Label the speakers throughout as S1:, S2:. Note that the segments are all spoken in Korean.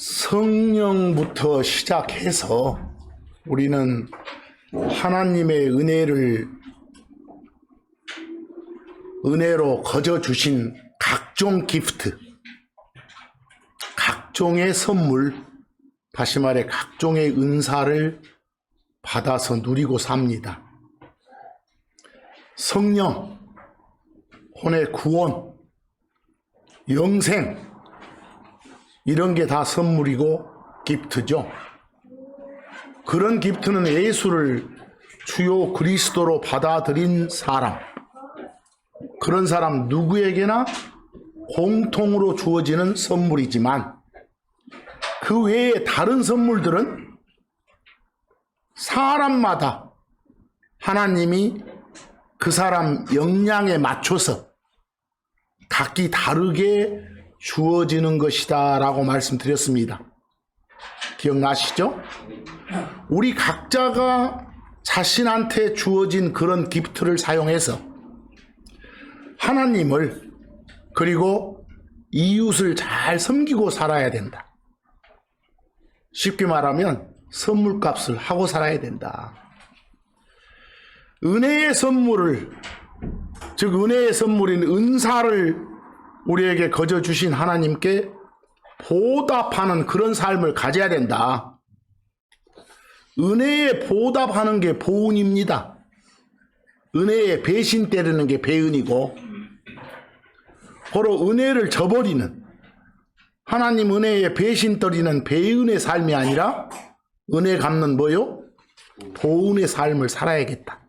S1: 성령부터 시작해서 우리는 하나님의 은혜로 거저 주신 각종 기프트, 각종의 선물, 다시 말해 각종의 은사를 받아서 누리고 삽니다. 성령, 혼의 구원, 영생, 이런 게 다 선물이고 기프트죠. 그런 기프트는 예수를 주요 그리스도로 받아들인 사람, 그런 사람 누구에게나 공통으로 주어지는 선물이지만 그 외에 다른 선물들은 사람마다 하나님이 그 사람 역량에 맞춰서 각기 다르게 주어지는 것이다 라고 말씀드렸습니다. 기억나시죠? 우리 각자가 자신한테 주어진 그런 기프트를 사용해서 하나님을 그리고 이웃을 잘 섬기고 살아야 된다. 쉽게 말하면 선물값을 하고 살아야 된다. 은혜의 선물을, 즉 은혜의 선물인 은사를 우리에게 거저 주신 하나님께 보답하는 그런 삶을 가져야 된다. 은혜에 보답하는 게 보은입니다. 은혜에 배신 때리는 게 배은이고, 바로 은혜를 저버리는, 하나님 은혜에 배신 떨이는 배은의 삶이 아니라 은혜 갚는 뭐요? 보은의 삶을 살아야겠다.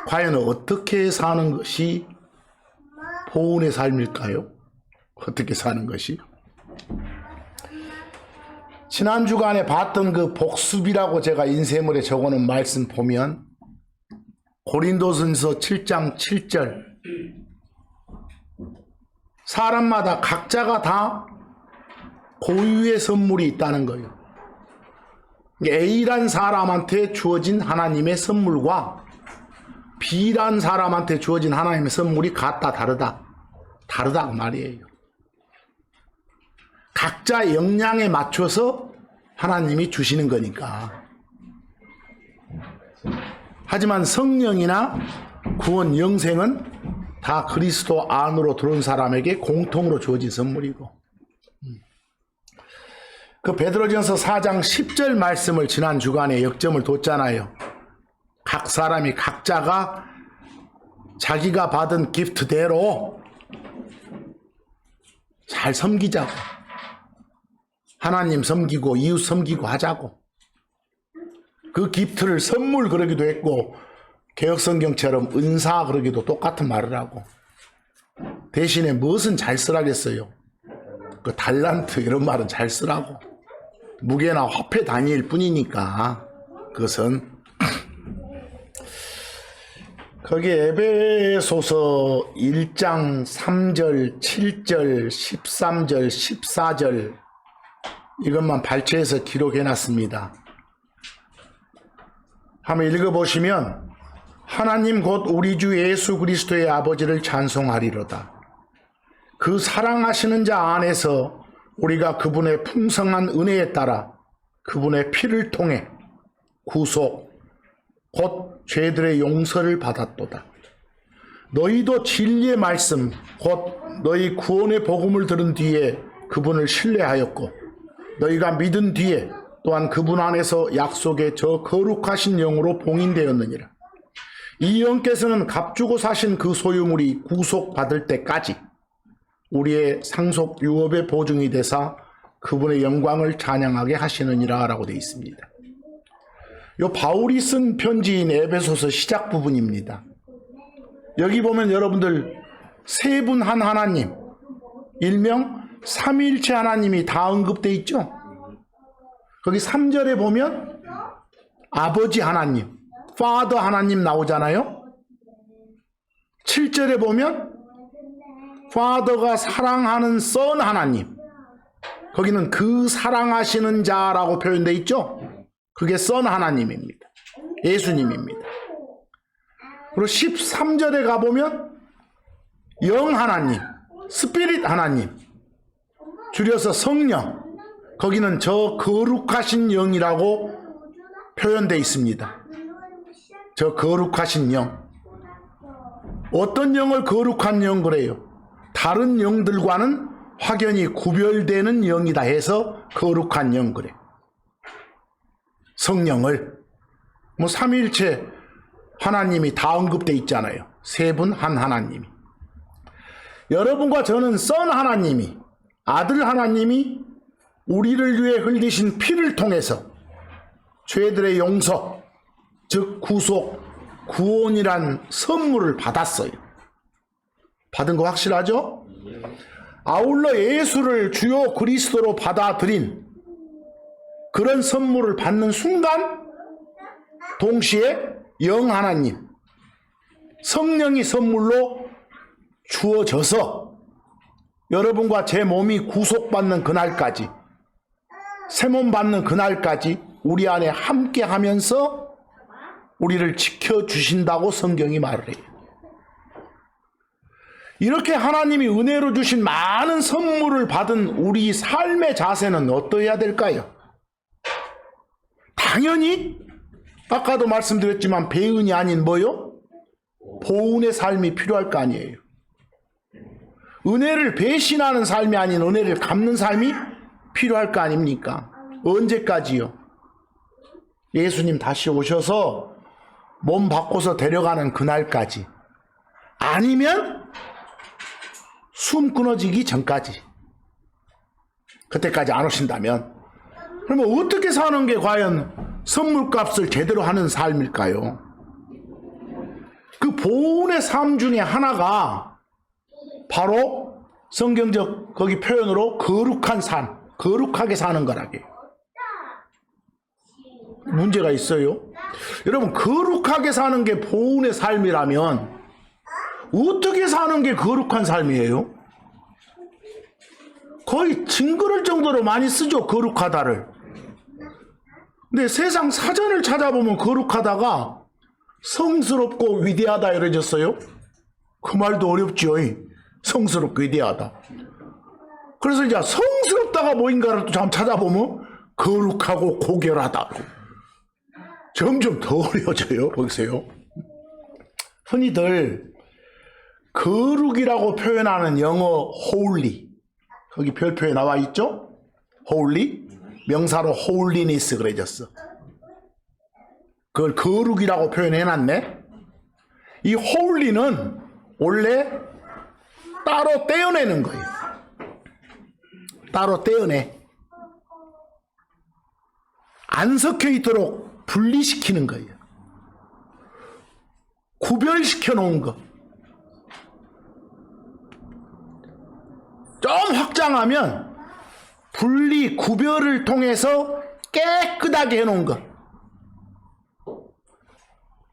S1: 과연 어떻게 사는 것이 보은의 삶일까요? 어떻게 사는 것이? 지난 주간에 봤던 그 복습이라고 제가 인쇄물에 적어놓은 말씀 보면 고린도전서 7장 7절, 사람마다 각자가 다 고유의 선물이 있다는 거예요. A란 사람한테 주어진 하나님의 선물과 B란 사람한테 주어진 하나님의 선물이 같다 다르다고 말이에요. 각자 역량에 맞춰서 하나님이 주시는 거니까. 하지만 성령이나 구원, 영생은 다 그리스도 안으로 들어온 사람에게 공통으로 주어진 선물이고, 그 베드로전서 4장 10절 말씀을 지난 주간에 역점을 뒀잖아요. 각 사람이 각자가 자기가 받은 기프트대로 잘 섬기자고, 하나님 섬기고 이웃 섬기고 하자고. 그 기프트를 선물 그러기도 했고 개혁성경처럼 은사 그러기도 똑같은 말을 하고, 대신에 무엇은 잘 쓰라겠어요? 그 달란트 이런 말은 잘 쓰라고. 무게나 화폐 단위일 뿐이니까. 그것은 거기 에베소서 1장 3절, 7절, 13절, 14절 이것만 발췌해서 기록해놨습니다. 한번 읽어보시면, 하나님 곧 우리 주 예수 그리스도의 아버지를 찬송하리로다. 그 사랑하시는 자 안에서 우리가 그분의 풍성한 은혜에 따라 그분의 피를 통해 구속, 곧 죄들의 용서를 받았도다. 너희도 진리의 말씀, 곧 너희 구원의 복음을 들은 뒤에 그분을 신뢰하였고, 너희가 믿은 뒤에 또한 그분 안에서 약속의 저 거룩하신 영으로 봉인되었느니라. 이 영께서는 값주고 사신 그 소유물이 구속받을 때까지 우리의 상속 유업의 보증이 되사 그분의 영광을 찬양하게 하시느니라 라고 되어 있습니다. 요 바울이 쓴 편지인 에베소서 시작 부분입니다. 여기 보면 여러분들 세 분 한 하나님, 일명 삼위일체 하나님이 다 언급되어 있죠. 거기 3절에 보면 아버지 하나님, 파더 하나님 나오잖아요. 7절에 보면 파더가 사랑하는 선 하나님, 거기는 그 사랑하시는 자라고 표현되어 있죠. 그게 선 하나님입니다. 예수님입니다. 그리고 13절에 가보면 영 하나님, 스피릿 하나님, 줄여서 성령, 거기는 저 거룩하신 영이라고 표현되어 있습니다. 저 거룩하신 영. 어떤 영을 거룩한 영 그래요? 다른 영들과는 확연히 구별되는 영이다 해서 거룩한 영 그래. 성령을 뭐 삼위일체 하나님이 다 언급되어 있잖아요. 세 분 한 하나님이. 여러분과 저는 선 하나님이, 아들 하나님이 우리를 위해 흘리신 피를 통해서 죄들의 용서, 즉 구속, 구원이란 선물을 받았어요. 받은 거 확실하죠? 아울러 예수를 주요 그리스도로 받아들인 그런 선물을 받는 순간 동시에 영 하나님, 성령이 선물로 주어져서 여러분과 제 몸이 구속받는 그날까지, 새 몸 받는 그날까지 우리 안에 함께 하면서 우리를 지켜주신다고 성경이 말을 해요. 이렇게 하나님이 은혜로 주신 많은 선물을 받은 우리 삶의 자세는 어떠해야 될까요? 당연히 아까도 말씀드렸지만 배은이 아닌 뭐요? 보은의 삶이 필요할 거 아니에요. 은혜를 배신하는 삶이 아닌 은혜를 갚는 삶이 필요할 거 아닙니까? 언제까지요? 예수님 다시 오셔서 몸 바꿔서 데려가는 그날까지, 아니면 숨 끊어지기 전까지, 그때까지 안 오신다면, 그러면 어떻게 사는 게 과연 선물값을 제대로 하는 삶일까요? 그 보은의 삶 중에 하나가 바로 성경적 거기 표현으로 거룩한 삶, 거룩하게 사는 거라게요. 문제가 있어요. 여러분, 거룩하게 사는 게 보은의 삶이라면 어떻게 사는 게 거룩한 삶이에요? 거의 징그럴 정도로 많이 쓰죠, 거룩하다를. 근데 세상 사전을 찾아보면 거룩하다가 성스럽고 위대하다 이래졌어요. 그 말도 어렵죠. 성스럽고 위대하다. 그래서 이제 성스럽다가 뭐인가를 또 좀 찾아보면 거룩하고 고결하다. 점점 더 어려워져요. 보세요. 흔히들 거룩이라고 표현하는 영어 holy, 거기 별표에 나와 있죠? holy, 명사로 holiness 그래졌어. 그걸 거룩이라고 표현해놨네. 이 holy는 원래 따로 떼어내는 거예요. 따로 떼어내. 안 섞여 있도록 분리시키는 거예요. 구별시켜 놓은 거. 좀 확장하면 분리, 구별을 통해서 깨끗하게 해놓은 것.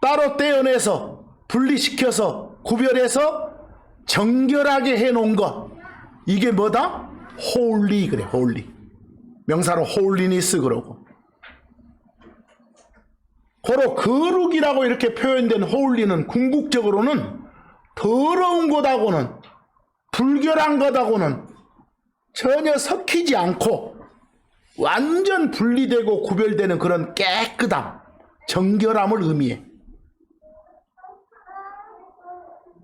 S1: 따로 떼어내서 분리시켜서 구별해서 정결하게 해놓은 것. 이게 뭐다? 홀리 그래, 홀리. 명사로 홀리니스 그러고. 고로 거룩이라고 이렇게 표현된 홀리는 궁극적으로는 더러운 것하고는, 불결한 것하고는 전혀 섞이지 않고 완전 분리되고 구별되는 그런 깨끗함, 정결함을 의미해.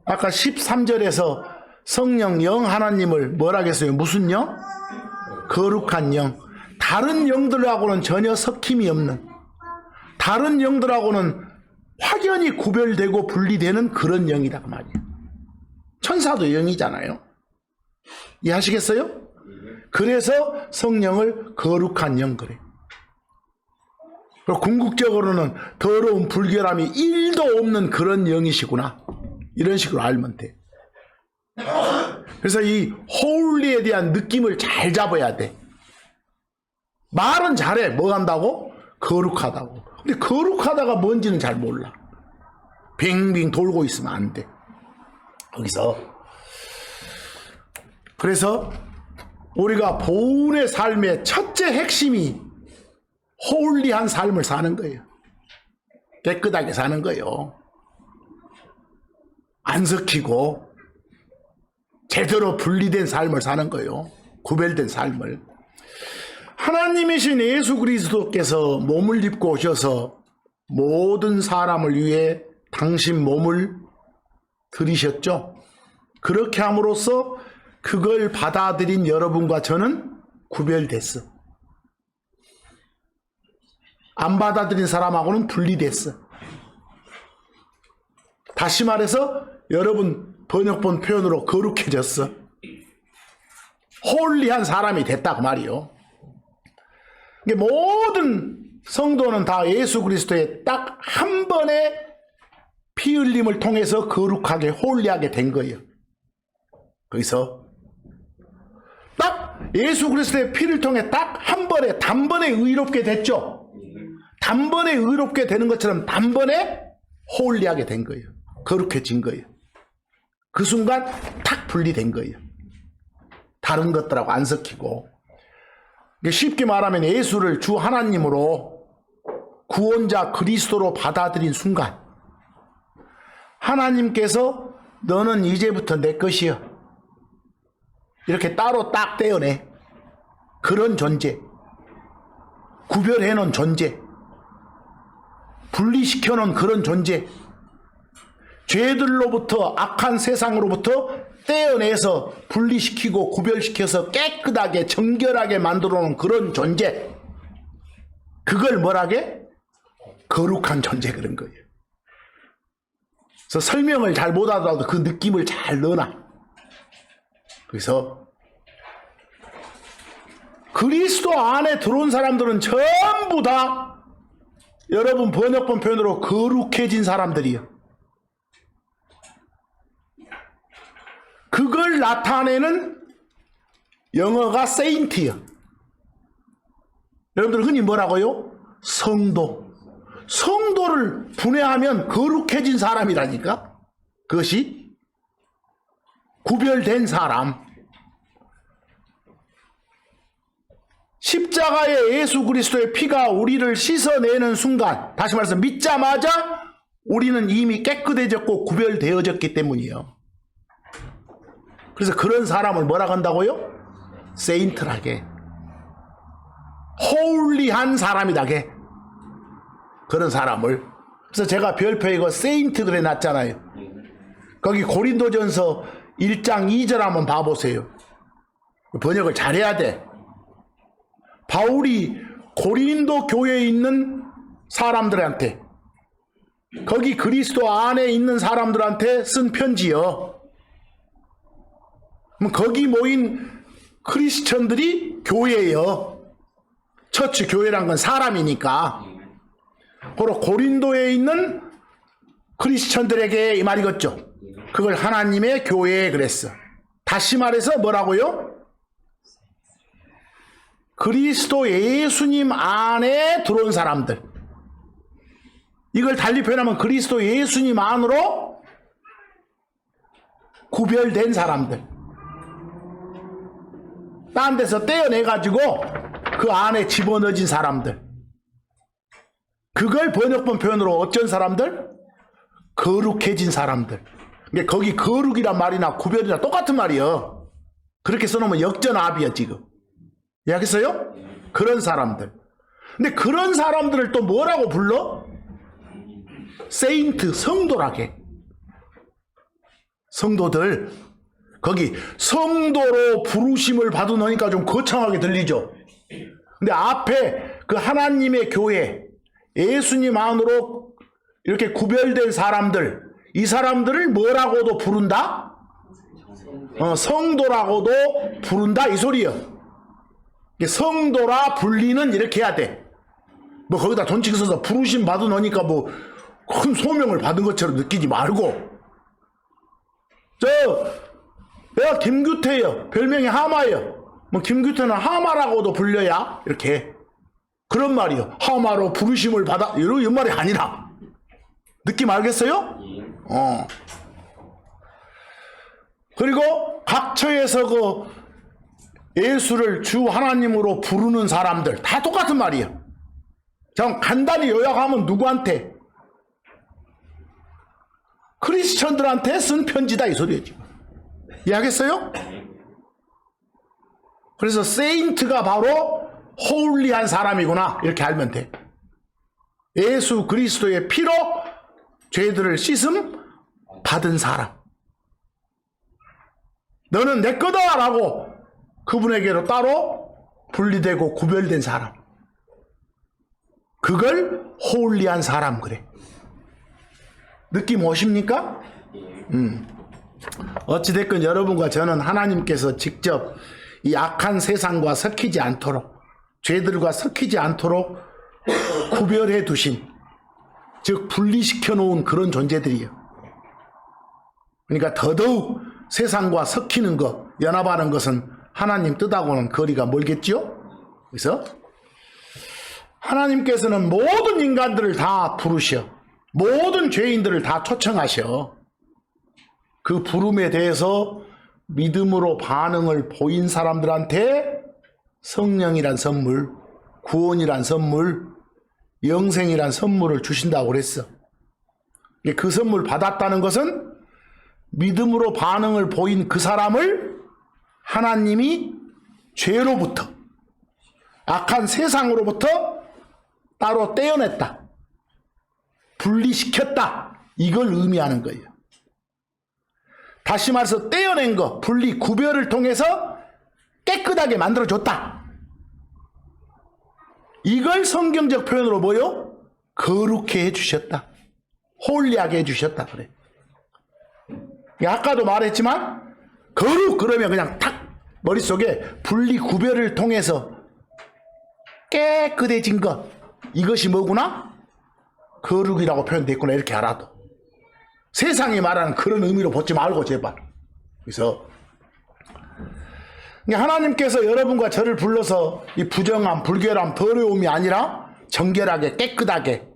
S1: 아까 13절에서 성령 영 하나님을 뭐라 했어요? 무슨 영? 거룩한 영. 다른 영들하고는 전혀 섞임이 없는, 다른 영들하고는 확연히 구별되고 분리되는 그런 영이다 그 말이에요. 천사도 영이잖아요. 이해하시겠어요? 그래서 성령을 거룩한 영 그래요. 궁극적으로는 더러운 불결함이 1도 없는 그런 영이시구나, 이런 식으로 알면 돼. 그래서 이 홀리에 대한 느낌을 잘 잡아야 돼. 말은 잘해. 뭐 한다고? 거룩하다고. 근데 거룩하다가 뭔지는 잘 몰라. 빙빙 돌고 있으면 안 돼. 거기서. 그래서 우리가 보은의 삶의 첫째 핵심이 홀리한 삶을 사는 거예요. 깨끗하게 사는 거예요. 안 섞이고 제대로 분리된 삶을 사는 거예요. 구별된 삶을. 하나님이신 예수 그리스도께서 몸을 입고 오셔서 모든 사람을 위해 당신 몸을 들이셨죠. 그렇게 함으로써 그걸 받아들인 여러분과 저는 구별됐어. 안 받아들인 사람하고는 분리됐어. 다시 말해서 여러분 번역본 표현으로 거룩해졌어. 홀리한 사람이 됐다 그 말이요. 모든 성도는 다 예수 그리스도의 딱 한 번의 피 흘림을 통해서 거룩하게 홀리하게 된 거예요. 거기서 딱 예수 그리스도의 피를 통해 딱 한 번에 단번에 의롭게 됐죠. 단번에 의롭게 되는 것처럼 단번에 홀리하게 된 거예요. 거룩해진 거예요. 그 순간 탁 분리된 거예요. 다른 것들하고 안 섞이고. 쉽게 말하면 예수를 주 하나님으로 구원자 그리스도로 받아들인 순간 하나님께서 너는 이제부터 내 것이여 이렇게 따로 딱 떼어내. 그런 존재, 구별해 놓은 존재, 분리시켜 놓은 그런 존재, 죄들로부터 악한 세상으로부터 떼어내서 분리시키고 구별시켜서 깨끗하게 정결하게 만들어 놓은 그런 존재, 그걸 뭐라게? 거룩한 존재 그런 거예요. 그래서 설명을 잘 못하더라도 그 느낌을 잘 넣어놔. 그래서 그리스도 안에 들어온 사람들은 전부 다 여러분 번역본 표현으로 거룩해진 사람들이요. 그걸 나타내는 영어가 세인트요. 여러분들 흔히 뭐라고요? 성도. 성도를 분해하면 거룩해진 사람이라니까. 그것이 구별된 사람. 십자가의 예수 그리스도의 피가 우리를 씻어내는 순간, 다시 말해서 믿자마자 우리는 이미 깨끗해졌고 구별되어졌기 때문이에요. 그래서 그런 사람을 뭐라고 한다고요? 세인트라게. 홀리한 사람이라게. 그런 사람을. 그래서 제가 별표에 이거 세인트 그래 놨잖아요. 거기 고린도전서 1장 2절 한번 봐보세요. 번역을 잘해야 돼. 바울이 고린도 교회에 있는 사람들한테, 거기 그리스도 안에 있는 사람들한테 쓴 편지요. 거기 모인 크리스천들이 교회예요. 처치 교회란 건 사람이니까. 바로 고린도에 있는 크리스천들에게 이 말이겠죠. 그걸 하나님의 교회에 그랬어. 다시 말해서 뭐라고요? 그리스도 예수님 안에 들어온 사람들. 이걸 달리 표현하면 그리스도 예수님 안으로 구별된 사람들. 딴 데서 떼어내가지고 그 안에 집어넣어진 사람들. 그걸 번역본 표현으로 어쩐 사람들? 거룩해진 사람들. 근데 거기 거룩이란 말이나 구별이나 똑같은 말이에요. 그렇게 써놓으면 역전압이야 지금. 이해하겠어요? 그런 사람들. 근데 그런 사람들을 또 뭐라고 불러? 세인트, 성도라게. 성도들. 거기 성도로 부르심을 받으니까 좀 거창하게 들리죠. 근데 앞에 그 하나님의 교회, 예수님 안으로 이렇게 구별된 사람들, 이 사람들을 뭐라고도 부른다? 성도라고도 부른다 이 소리요. 성도라 불리는 이렇게 해야 돼. 뭐 거기다 돈치기 써서 부르심 받으니까 뭐 큰 소명을 받은 것처럼 느끼지 말고, 내가 김규태요. 별명이 하마예요. 뭐 김규태는 하마라고도 불려야 이렇게. 그런 말이요. 하마로 부르심을 받아. 이런 말이 아니라. 느낌 알겠어요? 그리고 각처에서 그 예수를 주 하나님으로 부르는 사람들 다 똑같은 말이에요. 자, 간단히 요약하면 누구한테? 크리스천들한테 쓴 편지다 이 소리예요. 이해하겠어요? 그래서 세인트가 바로 홀리한 사람이구나 이렇게 알면 돼. 예수 그리스도의 피로 죄들을 씻음 받은 사람. 너는 내 거다 라고 그분에게로 따로 분리되고 구별된 사람. 그걸 홀리한 사람 그래. 느낌 오십니까? 어찌됐건 여러분과 저는 하나님께서 직접 이 악한 세상과 섞이지 않도록, 죄들과 섞이지 않도록 구별해 두신, 즉 분리시켜 놓은 그런 존재들이에요. 그러니까 더더욱 세상과 섞이는 것, 연합하는 것은 하나님 뜻하고는 거리가 멀겠죠? 그래서 하나님께서는 모든 인간들을 다 부르셔. 모든 죄인들을 다 초청하셔. 그 부름에 대해서 믿음으로 반응을 보인 사람들한테 성령이란 선물, 구원이란 선물, 영생이란 선물을 주신다고 그랬어. 그 선물 받았다는 것은 믿음으로 반응을 보인 그 사람을 하나님이 죄로부터, 악한 세상으로부터 따로 떼어냈다. 분리시켰다. 이걸 의미하는 거예요. 다시 말해서 떼어낸 거, 분리, 구별을 통해서 깨끗하게 만들어줬다. 이걸 성경적 표현으로 뭐요? 거룩해 해주셨다. 홀리하게 해주셨다. 그래. 아까도 말했지만 거룩 그러면 그냥 탁 머릿속에 분리, 구별을 통해서 깨끗해진 것. 이것이 뭐구나? 거룩이라고 표현됐구나. 이렇게 알아도. 세상이 말하는 그런 의미로 보지 말고 제발. 그래서 하나님께서 여러분과 저를 불러서 이 부정함, 불결함, 더러움이 아니라 정결하게 깨끗하게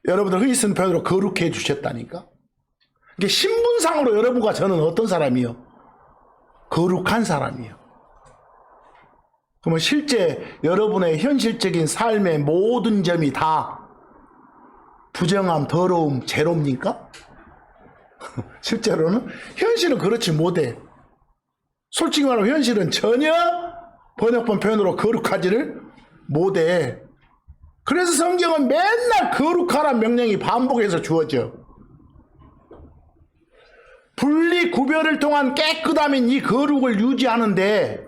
S1: 여러분들 흔히 쓰는 표현으로 거룩해 주셨다니까. 이게 신분상으로 여러분과 저는 어떤 사람이요? 거룩한 사람이요. 그러면 실제 여러분의 현실적인 삶의 모든 점이 다 부정함, 더러움, 죄로입니까? 실제로는 현실은 그렇지 못해. 솔직히 말하면 현실은 전혀 번역본 표현으로 거룩하지를 못해. 그래서 성경은 맨날 거룩하라는 명령이 반복해서 주어져. 분리 구별을 통한 깨끗함인 이 거룩을 유지하는데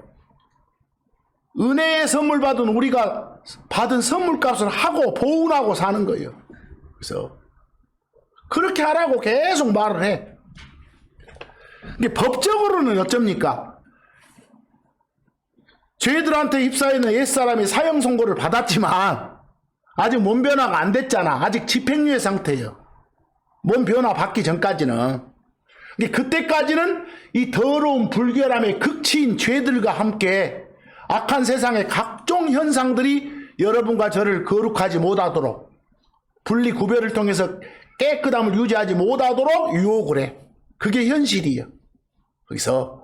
S1: 은혜의 선물 받은 우리가 받은 선물값을 하고 보훈하고 사는 거예요. 그래서 그렇게 하라고 계속 말을 해. 이게 법적으로는 어쩝니까? 죄들한테 입사했는 옛사람이 사형 선고를 받았지만 아직 몸 변화가 안 됐잖아. 아직 집행유예 상태예요. 몸 변화 받기 전까지는. 그때까지는 이 더러운 불결함의 극치인 죄들과 함께 악한 세상의 각종 현상들이 여러분과 저를 거룩하지 못하도록, 분리 구별을 통해서 깨끗함을 유지하지 못하도록 유혹을 해. 그게 현실이에요. 거기서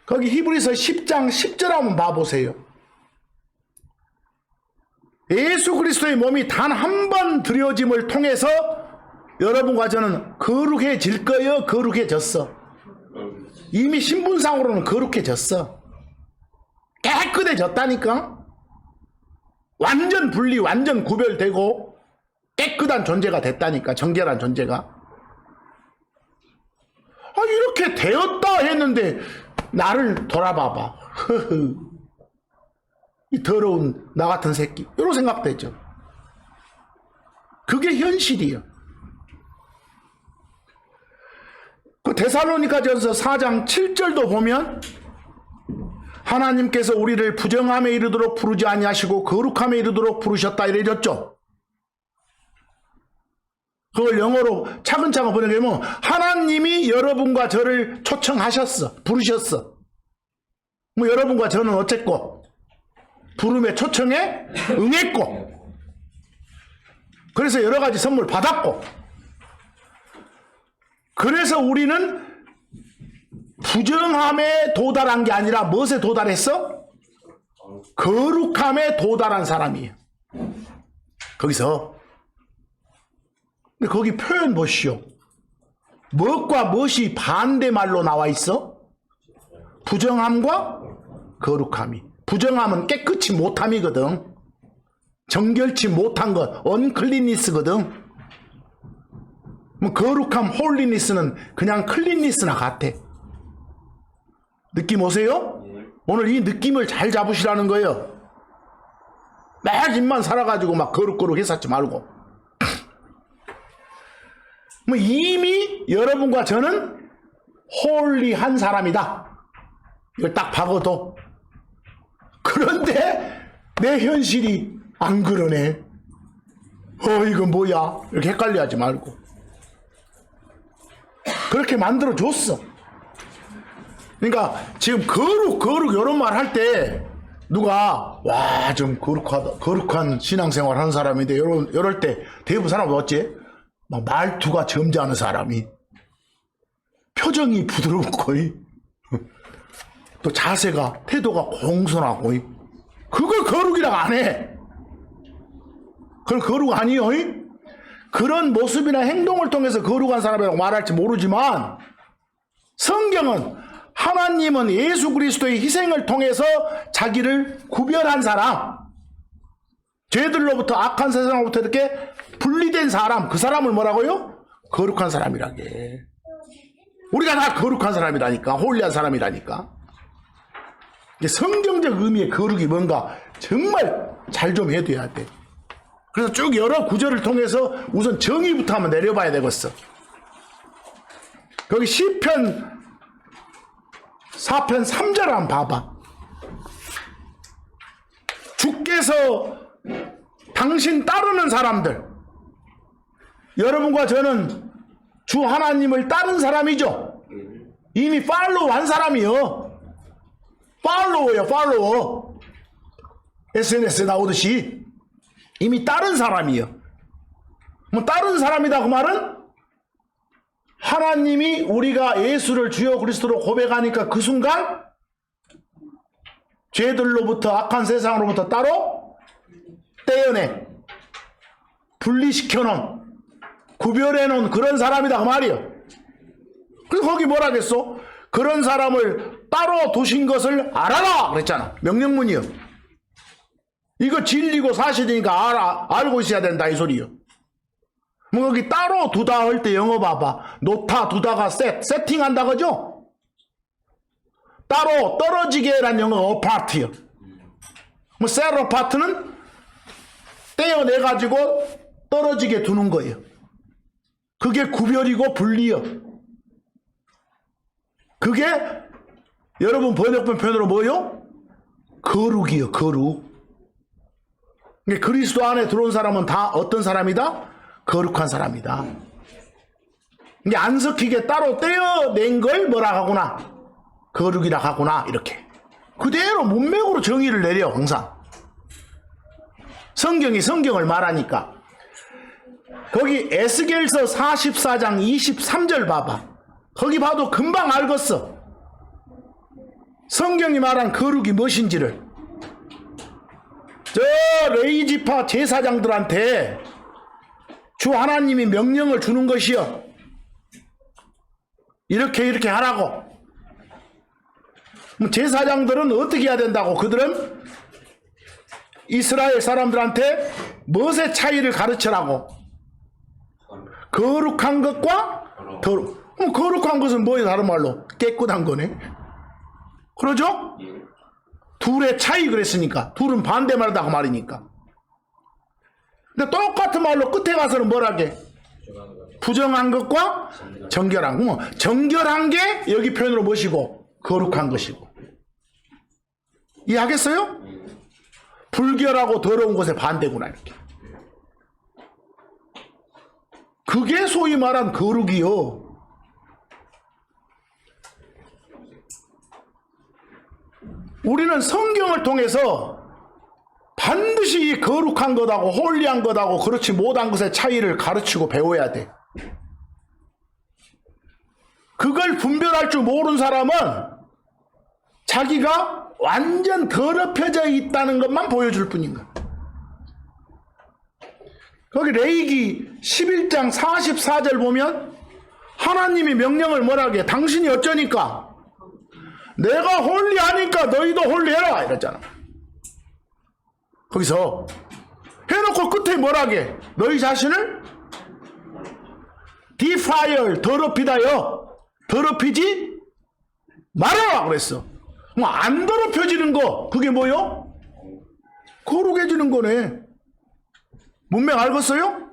S1: 거기 히브리서 10장 10절 한번 봐보세요. 예수 그리스도의 몸이 단 한 번 드려짐을 통해서 여러분과 저는 거룩해질 거예요? 거룩해졌어? 이미 신분상으로는 거룩해졌어. 깨끗해졌다니까? 완전 분리, 완전 구별되고 깨끗한 존재가 됐다니까. 정결한 존재가. 이렇게 되었다 했는데 나를 돌아봐봐. 이 더러운 나 같은 새끼. 이런 생각되죠. 그게 현실이에요. 그 데살로니가전서 4장 7절도 보면 하나님께서 우리를 부정함에 이르도록 부르지 아니하시고 거룩함에 이르도록 부르셨다 이래졌죠. 그걸 영어로 차근차근 번역하면 하나님이 여러분과 저를 초청하셨어. 부르셨어. 뭐 여러분과 저는 어쨌고 부름의 초청에 응했고 그래서 여러 가지 선물 받았고 그래서 우리는 부정함에 도달한 게 아니라 무엇에 도달했어? 거룩함에 도달한 사람이에요. 거기서 근데 거기 표현 보시오. 무엇과 무엇이 반대말로 나와 있어? 부정함과 거룩함이. 부정함은 깨끗이 못함이거든. 정결치 못한 것, 언클린니스거든. 뭐 거룩함, 홀리니스는 그냥 클린니스나 같아. 느낌 오세요? 오늘 이 느낌을 잘 잡으시라는 거예요. 매일 입만 살아가지고 막 거룩거룩 했었지 말고. 뭐 이미 여러분과 저는 홀리한 사람이다. 이걸 딱 박아도. 그런데 내 현실이 안 그러네. 이건 뭐야? 이렇게 헷갈려 하지 말고. 그렇게 만들어 줬어. 그러니까 지금 거룩 이런 말 할 때 누가 와 좀 거룩한 신앙생활 하는 사람인데 이럴 때 대부분 사람 어찌? 막 말투가 점잖은 사람이, 표정이 부드럽고 또 자세가 태도가 공손하고, 그걸 거룩이라고 안 해. 그걸 거룩 아니요. 그런 모습이나 행동을 통해서 거룩한 사람이라고 말할지 모르지만 성경은 하나님은 예수 그리스도의 희생을 통해서 자기를 구별한 사람, 죄들로부터 악한 세상으로부터 이렇게 분리된 사람, 그 사람을 뭐라고요? 거룩한 사람이라게. 우리가 다 거룩한 사람이라니까, 홀리한 사람이라니까. 성경적 의미의 거룩이 뭔가 정말 잘 좀 해둬야 돼. 그래서 쭉 여러 구절을 통해서 우선 정의부터 한번 내려봐야 되겠어. 거기 시편 4편 3절 한번 봐봐. 주께서 당신 따르는 사람들, 여러분과 저는 주 하나님을 따른 사람이죠. 이미 팔로우 한 사람이요. 팔로워요, 팔로워. SNS에 나오듯이 이미 따른 사람이요. 뭐 따른 사람이다 그 말은 하나님이 우리가 예수를 주여 그리스도로 고백하니까 그 순간 죄들로부터 악한 세상으로부터 따로 떼어내 분리시켜놓은 구별해놓은 그런 사람이다 그 말이에요. 그래서 거기 뭐라겠어? 그런 사람을 따로 두신 것을 알아라 그랬잖아. 명령문이요. 이거 진리고 사실이니까 알고 있어야 된다 이 소리요. 뭐 거기 따로 두다 할 때 영어 봐봐. 놓다 두다가 세팅한다 그죠? 따로 떨어지게란 영어가 어파트요. 뭐 셀 어파트는 떼어내 가지고 떨어지게 두는 거예요. 그게 구별이고 분리요. 그게 여러분 번역본 표현으로 뭐요? 거룩이요, 거룩. 그리스도 안에 들어온 사람은 다 어떤 사람이다? 거룩한 사람이다. 이게 안 섞이게 따로 떼어낸 걸 뭐라 하구나? 거룩이라 하구나. 이렇게. 그대로 문맥으로 정의를 내려, 항상. 성경이 성경을 말하니까. 거기 에스겔서 44장 23절 봐봐. 거기 봐도 금방 알겠어. 성경이 말한 거룩이 무엇인지를. 저 레위지파 제사장들한테 주 하나님이 명령을 주는 것이요. 이렇게 하라고. 제사장들은 어떻게 해야 된다고? 그들은 이스라엘 사람들한테 무엇의 차이를 가르치라고? 거룩한 것과 거룩한 것은 뭐예요? 다른 말로 깨끗한 거네. 그러죠? 둘의 차이 그랬으니까. 둘은 반대말이다 그 말이니까. 근데 똑같은 말로 끝에 가서는 뭐라게? 부정한 것과 정결한 거. 정결한 게 여기 표현으로 뭐시고? 거룩한 것이고. 이해하겠어요? 불결하고 더러운 것의 반대구나 이렇게. 그게 소위 말한 거룩이요. 우리는 성경을 통해서 반드시 이 거룩한 것하고 홀리한 것하고 그렇지 못한 것의 차이를 가르치고 배워야 돼. 그걸 분별할 줄 모르는 사람은 자기가 완전 더럽혀져 있다는 것만 보여줄 뿐인 거야. 거기 레위기 11장 44절 보면 하나님이 명령을 뭐라게? 당신이 어쩌니까? 내가 홀리하니까 너희도 홀리해라 이랬잖아. 거기서 해놓고 끝에 뭐라게? 너희 자신을 defile, 더럽히다요. 더럽히지 말아라 그랬어. 뭐 안 더럽혀지는 거 그게 뭐요? 거룩해지는 거네. 문맥 알겠어요?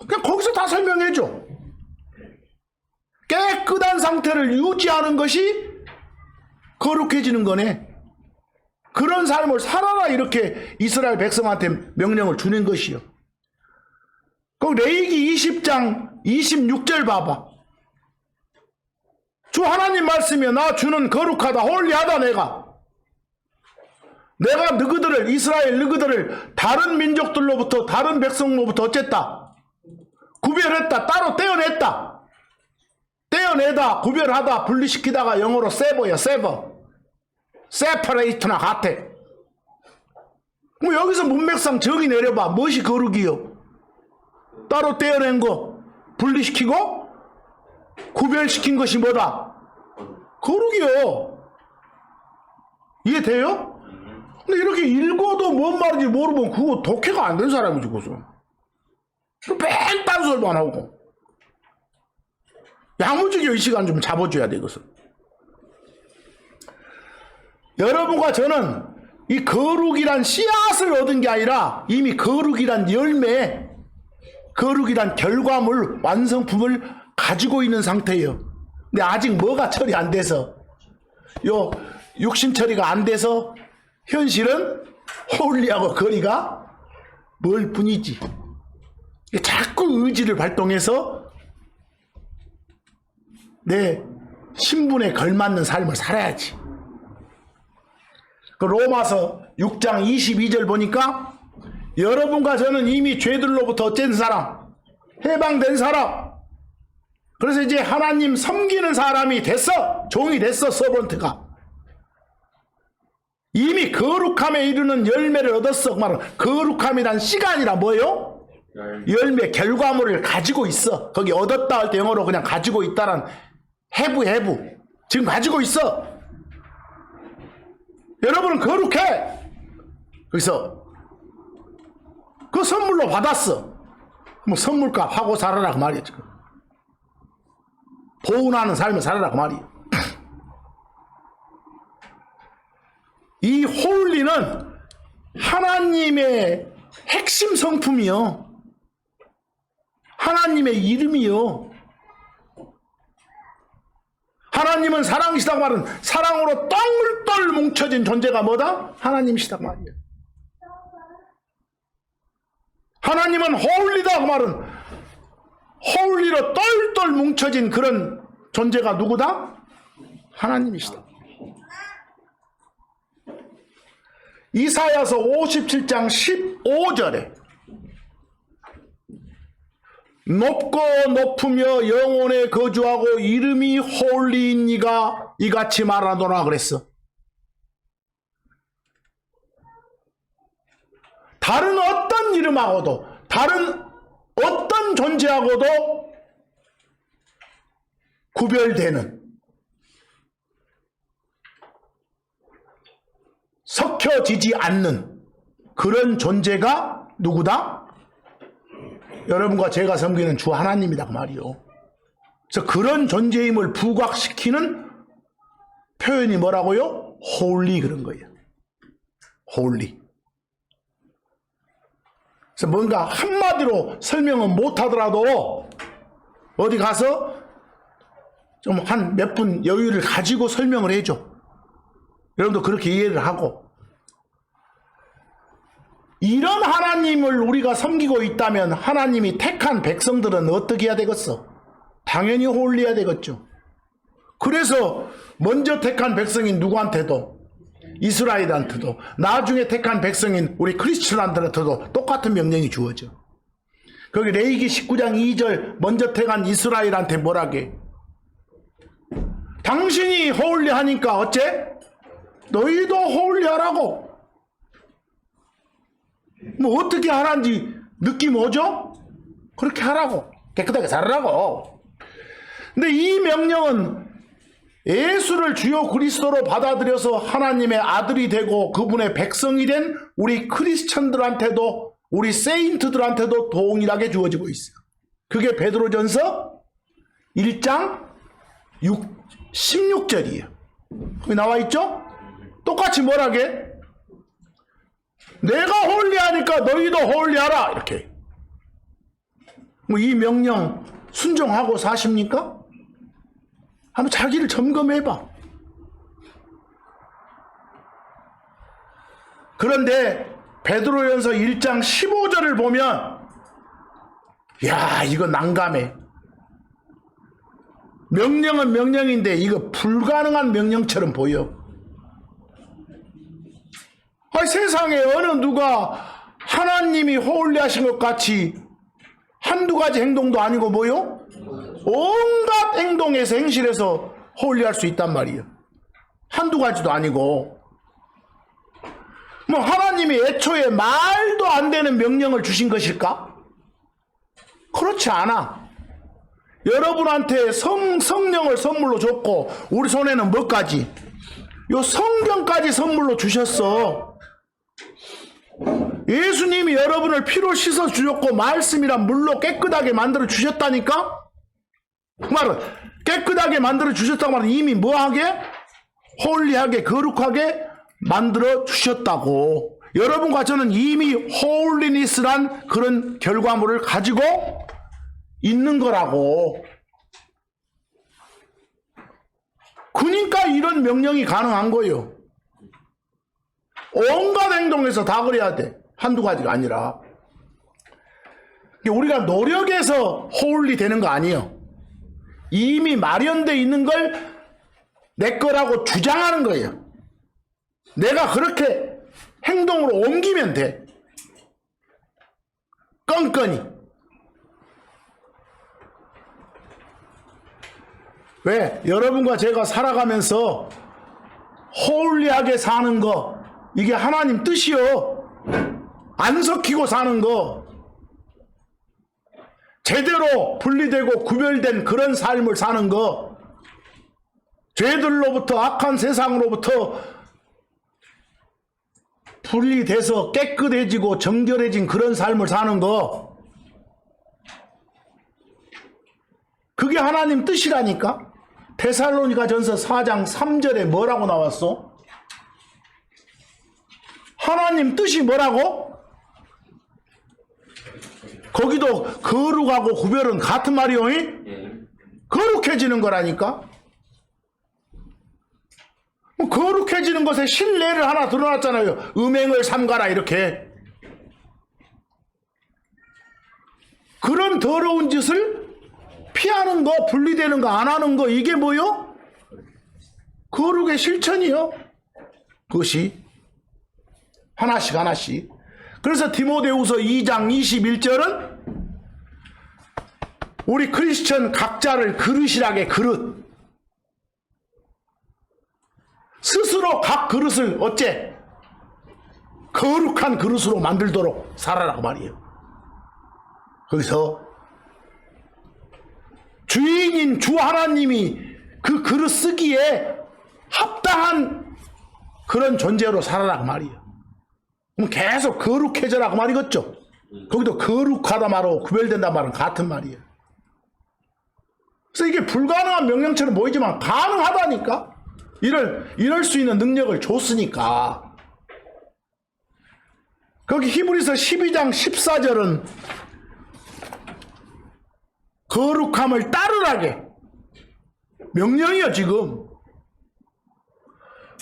S1: 그냥 거기서 다 설명해줘. 깨끗한 상태를 유지하는 것이 거룩해지는 거네. 그런 삶을 살아라 이렇게 이스라엘 백성한테 명령을 주는 것이요. 그 레위기 20장 26절 봐봐. 주 하나님 말씀이여 나 주는 거룩하다 홀리하다 내가 너희들을 이스라엘 너희들을 다른 민족들로부터 다른 백성로부터 어쨌다 구별했다 따로 떼어냈다 떼어내다 구별하다 분리시키다가 영어로 세버야 세버 세퍼레이트나 같아. 뭐 여기서 문맥상 정의 내려봐. 무엇이 거룩이요? 따로 떼어낸 거 분리시키고 구별시킨 것이 뭐다? 거룩이요. 이해돼요? 근데 이렇게 읽어도 뭔 말인지 모르면 그거 독해가 안 된 사람이지 그것은. 맨 딴소리만 하고 야무지게 이 시간 좀 잡아줘야 돼 이것은. 여러분과 저는 이 거룩이란 씨앗을 얻은 게 아니라 이미 거룩이란 열매, 거룩이란 결과물, 완성품을 가지고 있는 상태예요. 근데 아직 뭐가 처리 안 돼서 요 육신 처리가 안 돼서 현실은 홀리하고 거리가 멀 뿐이지. 자꾸 의지를 발동해서 내 신분에 걸맞는 삶을 살아야지. 그 로마서 6장 22절 보니까 여러분과 저는 이미 죄들로부터 어쨌든 사람, 해방된 사람. 그래서 이제 하나님 섬기는 사람이 됐어. 종이 됐어. 서번트가. 이미 거룩함에 이르는 열매를 얻었어. 그 말은 거룩함이란 시간이라 뭐예요? 열매 결과물을 가지고 있어. 거기 얻었다 할 때 영어로 그냥 가지고 있다란 have. 지금 가지고 있어. 여러분은 거룩해. 그래서 그 선물로 받았어. 뭐 선물값 하고 살아라 그 말이야 지금. 보은하는 삶을 살아라 그 말이야. 이 홀리는 하나님의 핵심 성품이요. 하나님의 이름이요. 하나님은 사랑이시다고 말은 사랑으로 똘똘 뭉쳐진 존재가 뭐다? 하나님이시다고 말이에요. 하나님은 홀리다 그 말은 홀리로 똘똘 뭉쳐진 그런 존재가 누구다? 하나님이시다. 이사야서 57장 15절에 높고 높으며 영원에 거주하고 이름이 홀리인 이가 이같이 말하노라 그랬어. 다른 어떤 이름하고도 다른 어떤 존재하고도 구별되는 섞여지지 않는 그런 존재가 누구다? 여러분과 제가 섬기는 주 하나님이다 그 말이요. 그래서 그런 존재임을 부각시키는 표현이 뭐라고요? 홀리 그런 거예요. 홀리. 그래서 뭔가 한마디로 설명은 못하더라도 어디 가서 좀 한 몇 분 여유를 가지고 설명을 해줘. 여러분도 그렇게 이해를 하고. 이런 하나님을 우리가 섬기고 있다면 하나님이 택한 백성들은 어떻게 해야 되겠어? 당연히 홀리해야 되겠죠. 그래서 먼저 택한 백성인 누구한테도 이스라엘한테도 나중에 택한 백성인 우리 크리스천한테도 똑같은 명령이 주어져. 거기 레위기 19장 2절 먼저 택한 이스라엘한테 뭐라게? 당신이 홀리하니까 어째? 너희도 홀리하라고. 뭐 어떻게 하라는지 느낌 오죠? 그렇게 하라고. 깨끗하게 살으라고. 근데 이 명령은 예수를 주요 그리스도로 받아들여서 하나님의 아들이 되고 그분의 백성이 된 우리 크리스천들한테도, 우리 세인트들한테도 동일하게 주어지고 있어요. 그게 베드로전서 1장 16절이에요. 거기 나와 있죠? 똑같이 뭐라게? 내가 홀리하니까 너희도 홀리하라, 이렇게. 뭐 이 명령 순종하고 사십니까? 한번 자기를 점검해봐. 그런데 베드로전서 1장 15절을 보면 야, 이거 난감해. 명령은 명령인데 이거 불가능한 명령처럼 보여. 아니, 세상에 어느 누가 하나님이 홀리하신 것 같이 한두 가지 행동도 아니고 뭐요? 온갖 행동에서 행실에서 홀리할 수 있단 말이에요. 한두 가지도 아니고. 뭐 하나님이 애초에 말도 안 되는 명령을 주신 것일까? 그렇지 않아. 여러분한테 성령을 선물로 줬고 우리 손에는 뭐까지? 요 성경까지 선물로 주셨어. 예수님이 여러분을 피로 씻어 주셨고 말씀이란 물로 깨끗하게 만들어 주셨다니까? 그 말은 깨끗하게 만들어 주셨다고 말은 이미 뭐하게? 홀리하게 거룩하게 만들어 주셨다고. 여러분과 저는 이미 홀리니스란 그런 결과물을 가지고 있는 거라고. 그러니까 이런 명령이 가능한 거예요. 온갖 행동에서 다 그래야 돼. 한두 가지가 아니라. 우리가 노력해서 홀리 되는 거 아니에요. 이미 마련되어 있는 걸 내 거라고 주장하는 거예요. 내가 그렇게 행동으로 옮기면 돼. 건건이. 왜? 여러분과 제가 살아가면서 홀리하게 사는 거, 이게 하나님 뜻이요. 안 섞이고 사는 거, 제대로 분리되고 구별된 그런 삶을 사는 거, 죄들로부터, 악한 세상으로부터 분리돼서 깨끗해지고 정결해진 그런 삶을 사는 거, 그게 하나님 뜻이라니까. 데살로니가 전서 4장 3절에 뭐라고 나왔어? 하나님 뜻이 뭐라고? 거기도 거룩하고 구별은 같은 말이요. 거룩해지는 거라니까. 거룩해지는 것에 신뢰를 하나 드러났잖아요. 음행을 삼가라, 이렇게. 그런 더러운 짓을 피하는 거, 분리되는 거, 안 하는 거, 이게 뭐요? 거룩의 실천이요. 그것이 하나씩 하나씩. 그래서 디모데후서 2장 21절은 우리 크리스천 각자를 그릇이라게, 그릇. 스스로 각 그릇을 어째? 거룩한 그릇으로 만들도록 살아라고 말이에요. 거기서 주인인 주 하나님이 그 그릇 쓰기에 합당한 그런 존재로 살아라고 말이에요. 그럼 계속 거룩해져라고 말이겠죠. 거기도 거룩하다 말하고 구별된다 말은 같은 말이에요. 그래서 이게 불가능한 명령처럼 보이지만 가능하다니까. 이럴 수 있는 능력을 줬으니까. 거기 히브리서 12장 14절은 거룩함을 따르라게 명령이요. 지금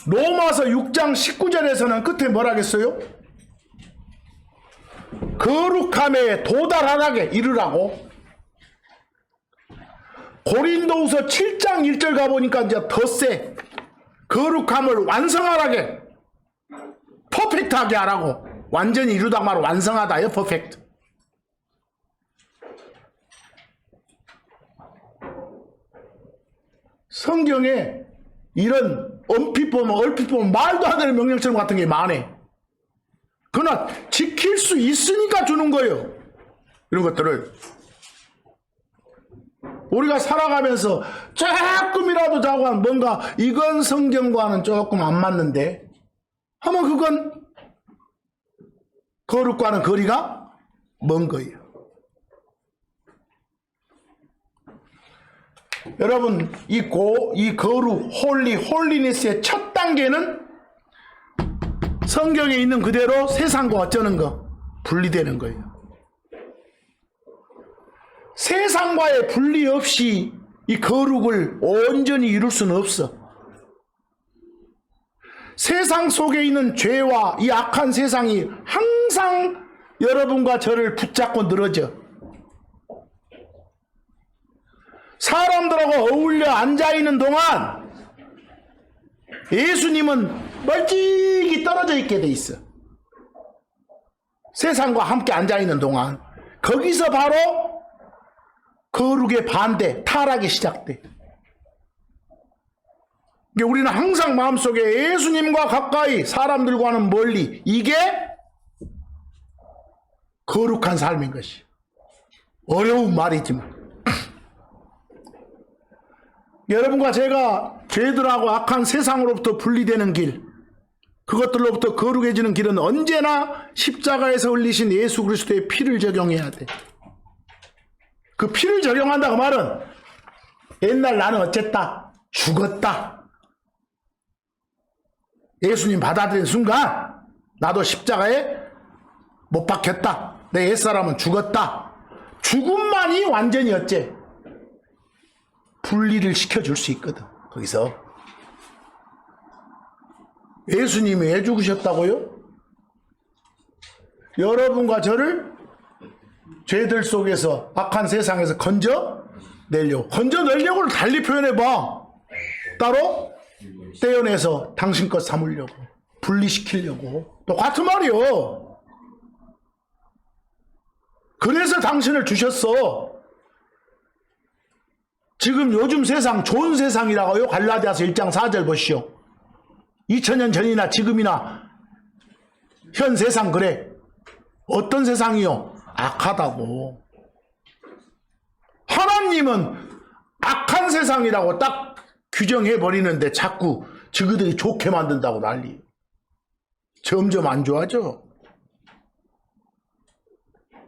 S1: 로마서 6장 19절에서는 끝에 뭐라겠어요? 거룩함에 도달하라게 이르라고. 고린도후서 7장 1절 가보니까 이제 더 세. 거룩함을 완성하라게, 퍼펙트하게 하라고. 완전히 이루다 말 완성하다요. 퍼펙트. 성경에 이런 얼핏 보면 말도 안 되는 명령처럼 같은 게 많아. 그러나 지킬 수 있으니까 주는 거예요. 이런 것들을. 우리가 살아가면서 조금이라도 자고 하면 뭔가 이건 성경과는 조금 안 맞는데 하면 그건 거룩과는 거리가 먼 거예요. 여러분, 이 거룩, 홀리니스의 첫 단계는 성경에 있는 그대로 세상과 어쩌는 거? 분리되는 거예요. 세상과의 분리 없이 이 거룩을 온전히 이룰 수는 없어. 세상 속에 있는 죄와 이 악한 세상이 항상 여러분과 저를 붙잡고 늘어져. 사람들하고 어울려 앉아있는 동안 예수님은 멀찍이 떨어져 있게 돼 있어. 세상과 함께 앉아있는 동안 거기서 바로 거룩의 반대, 타락이 시작돼. 우리는 항상 마음속에 예수님과 가까이 사람들과는 멀리, 이게 거룩한 삶인 것이. 어려운 말이지만 여러분과 제가 죄들하고 악한 세상으로부터 분리되는 길, 그것들로부터 거룩해지는 길은 언제나 십자가에서 흘리신 예수 그리스도의 피를 적용해야 돼. 그 피를 적용한다 그 말은 옛날 나는 어쨌다? 죽었다. 예수님 받아들인 순간 나도 십자가에 못 박혔다. 내 옛사람은 죽었다. 죽음만이 완전히 어째? 분리를 시켜줄 수 있거든. 거기서 예수님이 왜 죽으셨다고요? 여러분과 저를 죄들 속에서 악한 세상에서 건져내려고 달리 표현해봐. 따로 떼어내서 당신 것 삼으려고, 분리시키려고. 똑같은 말이요. 그래서 당신을 주셨어. 지금 요즘 세상 좋은 세상이라고요. 갈라디아서 1장 4절 보시오. 2000년 전이나 지금이나 현 세상 그래. 어떤 세상이요? 악하다고. 하나님은 악한 세상이라고 딱 규정해 버리는데 자꾸 저그들이 좋게 만든다고 난리. 점점 안 좋아져.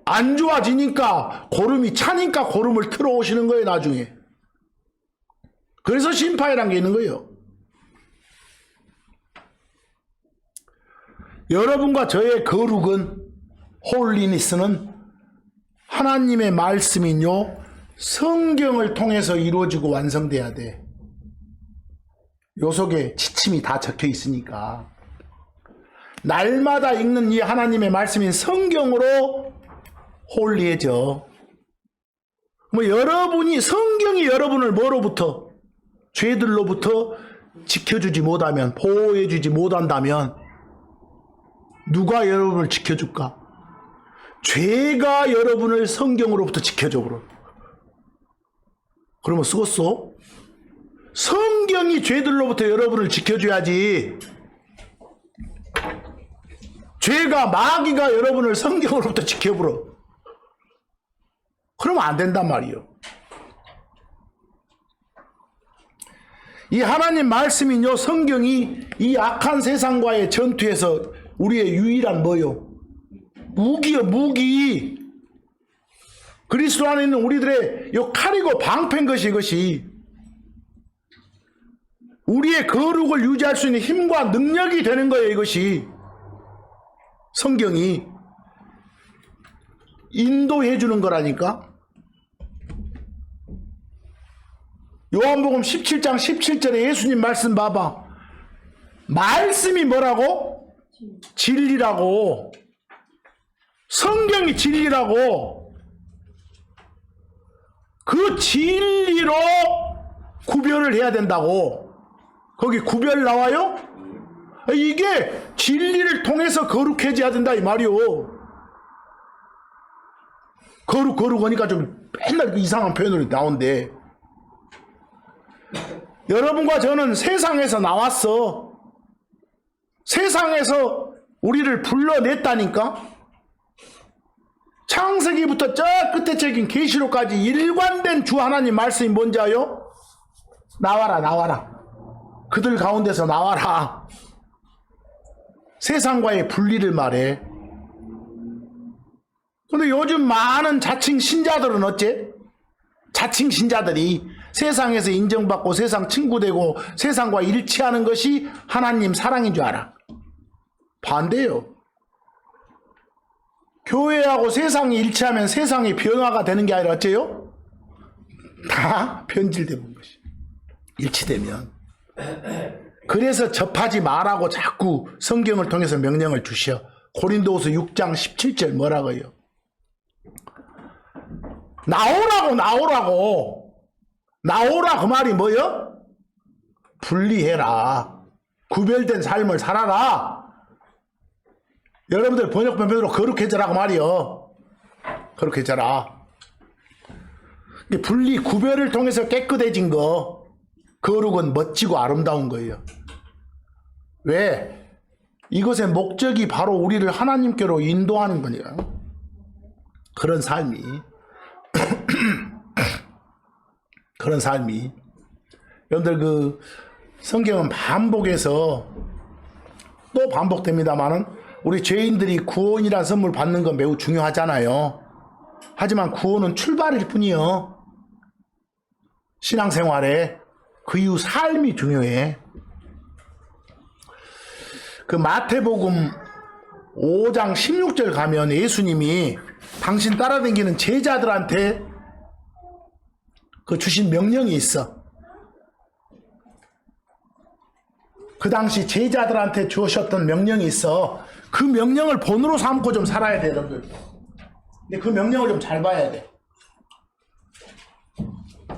S1: 안 좋아지니까 고름이 차니까 고름을 틀어오시는 거예요. 나중에. 그래서 심판이란 게 있는 거예요. 여러분과 저의 거룩은, 홀리니스는 하나님의 말씀인요 성경을 통해서 이루어지고 완성돼야 돼. 요 속에 지침이 다 적혀 있으니까 날마다 읽는 이 하나님의 말씀인 성경으로 홀리해져. 뭐 여러분이, 성경이 여러분을 뭐로부터? 죄들로부터 지켜주지 못하면, 보호해주지 못한다면 누가 여러분을 지켜줄까? 죄가 여러분을 성경으로부터 지켜줘. 그러면 쓰겄어? 성경이 죄들로부터 여러분을 지켜줘야지. 죄가, 마귀가 여러분을 성경으로부터 지켜버려. 그러면 안 된단 말이에요. 이 하나님 말씀인요, 성경이 이 악한 세상과의 전투에서 우리의 유일한 뭐요? 무기요, 무기. 그리스도 안에 있는 우리들의 요 칼이고 방패인 것이, 이것이 우리의 거룩을 유지할 수 있는 힘과 능력이 되는 거예요. 이것이 성경이 인도해 주는 거라니까. 요한복음 17장 17절에 예수님 말씀 봐봐. 말씀이 뭐라고? 진리라고. 성경이 진리라고. 그 진리로 구별을 해야 된다고. 거기 구별 나와요? 이게 진리를 통해서 거룩해져야 된다 이 말이요. 거룩 하니까 좀 맨날 이상한 표현으로 나온대. 여러분과 저는 세상에서 나왔어. 세상에서 우리를 불러냈다니까. 창세기부터 저 끝에 책인 계시록까지 일관된 주 하나님 말씀이 뭔지 아요? 나와라, 나와라. 그들 가운데서 나와라. 세상과의 분리를 말해. 근데 요즘 많은 자칭 신자들은 어째? 자칭 신자들이 세상에서 인정받고 세상 친구 되고 세상과 일치하는 것이 하나님 사랑인 줄 알아. 반대요. 교회하고 세상이 일치하면 세상이 변화가 되는 게 아니라 어째요? 다 변질되는 것이. 일치되면. 그래서 접하지 말라고 자꾸 성경을 통해서 명령을 주셔. 고린도후서 6장 17절 뭐라고요? 나오라 그 말이 뭐요? 분리해라. 구별된 삶을 살아라. 여러분들 번역본대로 거룩해져라 그 말이요. 거룩해져라. 분리 구별을 통해서 깨끗해진 거, 거룩은 멋지고 아름다운 거예요. 왜? 이것의 목적이 바로 우리를 하나님께로 인도하는 거니까. 그런 삶이 그런 삶이 여러분들 그 성경은 반복해서 또 반복됩니다만은 우리 죄인들이 구원이라는 선물 받는 건 매우 중요하잖아요. 하지만 구원은 출발일 뿐이요. 신앙생활에 그 이후 삶이 중요해. 그 마태복음 5장 16절 가면 예수님이 당신 따라다니는 제자들한테 그 주신 명령이 있어. 그 당시 제자들한테 주셨던 명령이 있어. 그 명령을 본으로 삼고 좀 살아야 돼, 여러분들. 근데 그 명령을 좀 잘 봐야 돼.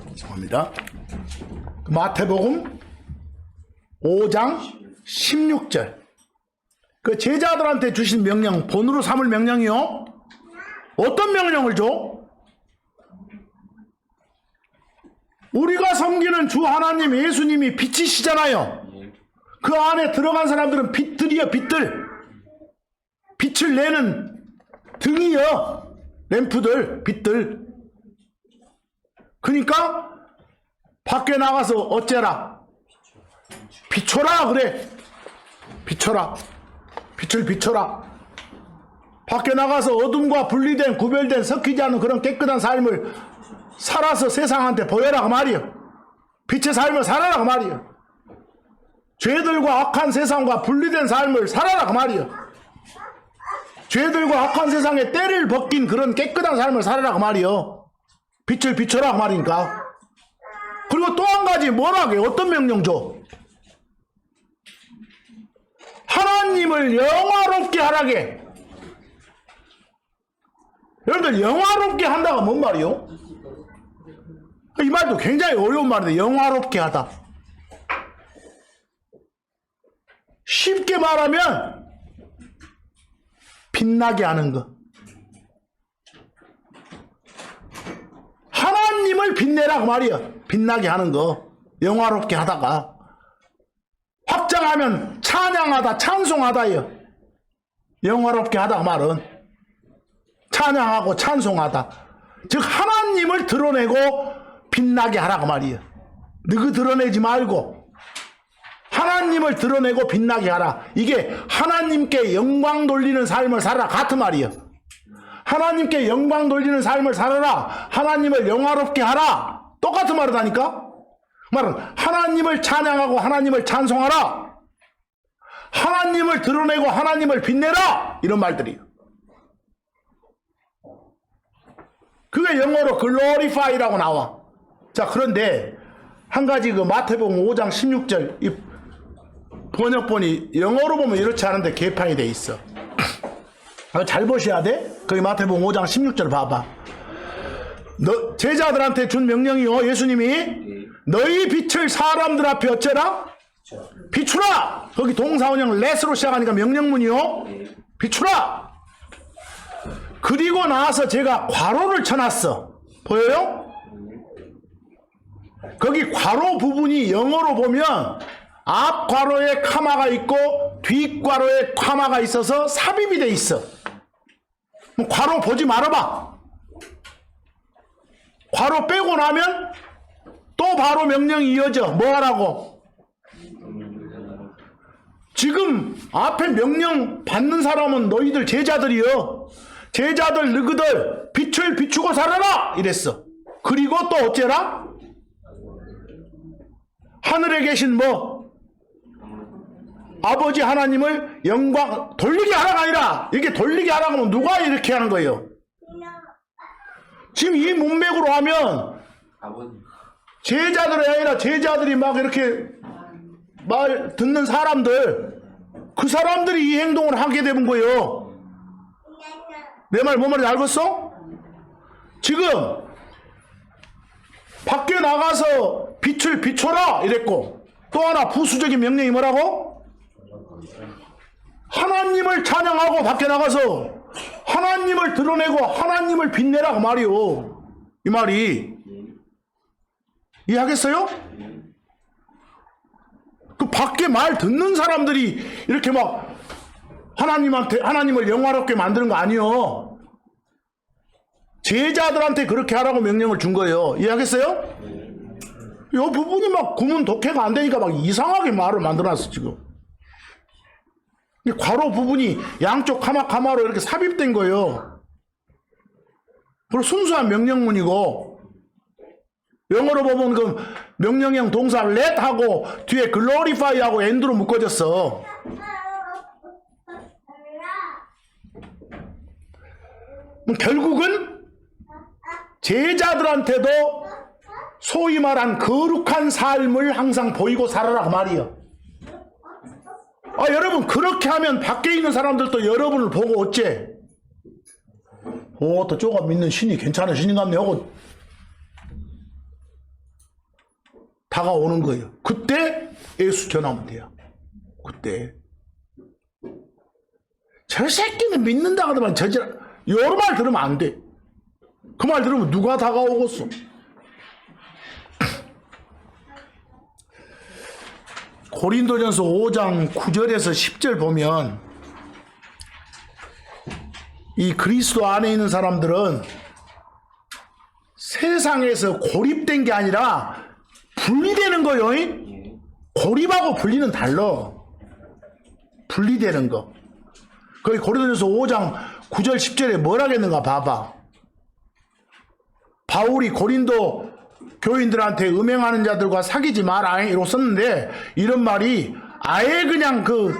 S1: 죄송합니다. 마태복음 5장 16절. 그 제자들한테 주신 명령, 본으로 삼을 명령이요? 어떤 명령을 줘? 우리가 섬기는 주 하나님 예수님이 빛이시잖아요. 그 안에 들어간 사람들은 빛들이요, 빛들. 빛을 내는 등이요. 램프들, 빛들. 그러니까 밖에 나가서 어째라? 비춰라 그래. 비춰라. 빛을 비춰라. 밖에 나가서 어둠과 분리된 구별된 섞이지 않은 그런 깨끗한 삶을 살아서 세상한테 보여라 그 말이요. 빛의 삶을 살아라 그 말이요. 죄들과 악한 세상과 분리된 삶을 살아라 그 말이요. 죄들과 악한 세상에 때를 벗긴 그런 깨끗한 삶을 살아라 그 말이요. 빛을 비춰라 그 말이니까. 그리고 또 한 가지 뭐라게? 어떤 명령 줘? 하나님을 영화롭게 하라게. 여러분들 영화롭게 한다가 뭔 말이요? 이 말도 굉장히 어려운 말인데 영화롭게 하다. 쉽게 말하면 빛나게 하는 거. 하나님을 빛내라 그 말이야. 빛나게 하는 거. 영화롭게 하다가 확장하면 찬양하다, 찬송하다요. 영화롭게 하다 그 말은 찬양하고 찬송하다. 즉 하나님을 드러내고 빛나게 하라 그 말이에요. 너그 드러내지 말고 하나님을 드러내고 빛나게 하라. 이게 하나님께 영광 돌리는 삶을 살아라 같은 말이에요. 하나님께 영광 돌리는 삶을 살아라. 하나님을 영화롭게 하라. 똑같은 말을 하니까. 말은 하나님을 찬양하고 하나님을 찬송하라. 하나님을 드러내고 하나님을 빛내라. 이런 말들이에요. 그게 영어로 glorify라고 나와. 자, 그런데 한 가지 그 마태복음 5장 16절 이 번역본이 영어로 보면 이렇지 않은데 개판이 돼 있어. 잘 보셔야 돼. 거기 마태복음 5장 16절 봐봐. 너 제자들한테 준 명령이요. 예수님이 너희 빛을 사람들 앞에 어째라? 비추라. 거기 동사원형 let으로 시작하니까 명령문이요. 비추라. 그리고 나서 제가 괄호를 쳐놨어. 보여요? 거기 괄호 부분이 영어로 보면 앞 괄호에 카마가 있고 뒷 괄호에 카마가 있어서 삽입이 돼 있어. 괄호 보지 말아봐. 괄호 빼고 나면 또 바로 명령이 이어져. 뭐 하라고? 지금 앞에 명령 받는 사람은 너희들 제자들이여. 제자들 너희들 빛을 비추고 살아라 이랬어. 그리고 또 어째라? 하늘에 계신 뭐 아버지 하나님을 영광 돌리게 하라가 아니라, 이게 돌리게 하라고 하면 누가 이렇게 하는 거예요? 지금 이 문맥으로 하면 제자들이 아니라 제자들이 막 이렇게 말 듣는 사람들, 그 사람들이 이 행동을 하게 되는 거예요. 내 말 뭔 말인지 알겠어? 지금 밖에 나가서 빛을 비춰라 이랬고, 또 하나 부수적인 명령이 뭐라고? 하나님을 찬양하고 밖에 나가서 하나님을 드러내고 하나님을 빛내라고 말이요. 이 말이 이해하겠어요? 그 밖에 말 듣는 사람들이 이렇게 막 하나님을 영화롭게 만드는 거 아니요. 제자들한테 그렇게 하라고 명령을 준 거예요. 이해하겠어요? 이 부분이 막 구문 독해가 안 되니까 막 이상하게 말을 만들어놨어 지금. 괄호 부분이 양쪽 카마로 이렇게 삽입된 거예요. 그리고 순수한 명령문이고, 영어로 보면 그 명령형 동사 let 하고 뒤에 glorify 하고 end로 묶어졌어. 결국은 제자들한테도 소위 말한 거룩한 삶을 항상 보이고 살아라 그 말이에요. 여러분 그렇게 하면 밖에 있는 사람들도 여러분을 보고 어째? 또 쪼가 믿는 신이 괜찮은 신인 같네 하고 다가오는 거예요. 그때 예수 전하면 돼요. 그때 저 새끼는 믿는다 하더만 여러 말 들으면 안 돼. 그 말 들으면 누가 다가오겠어? 고린도전서 5장 9절에서 10절 보면 이 그리스도 안에 있는 사람들은 세상에서 고립된 게 아니라 분리되는 거요. 고립하고 분리는 달라. 분리되는 거. 거기 고린도전서 5장 9절 10절에 뭘 하겠는가 봐봐. 바울이 고린도 교인들한테 음행하는 자들과 사귀지 마라 이러고 썼는데, 이런 말이 아예 그냥 그